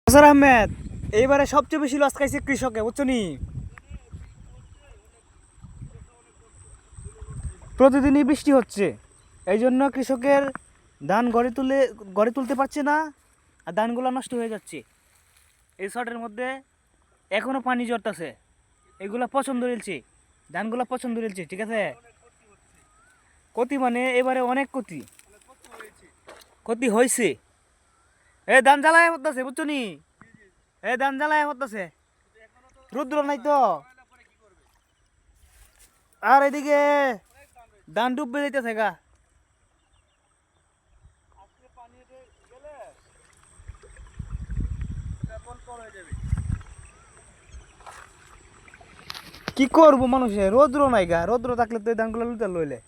নাসার আহমেদ, এইবারে সবচেয়ে বেশি লস খাইছে কৃষকে, বুঝছো নি? প্রতিদিনই বৃষ্টি হচ্ছে, এই জন্য কৃষকের ধান ঘরে তুলতে পারছে না, আর ধানগুলো নষ্ট হয়ে যাচ্ছে। এই শর্টের মধ্যে এখনো পানি জড়তাছে, এগুলা পছন্দ রয়েছে, ধানগুলা পছন্দ রয়েছে, ঠিক আছে। ক্ষতি মানে এবারে অনেক ক্ষতি, ক্ষতি হয়েছে। এ ধান জ্বালায় হতেছে, বুঝছো নি? এ ধান জ্বালায় হতেছে, রুদ্র নাই তো। আর এদিকে ধান ডুববে যাইতেছে গা। কি করবো মানুষে, রৌদ্র নাই গা, রৌদ্র থাকলে তো এই ধানগুলো লুটা লইলে।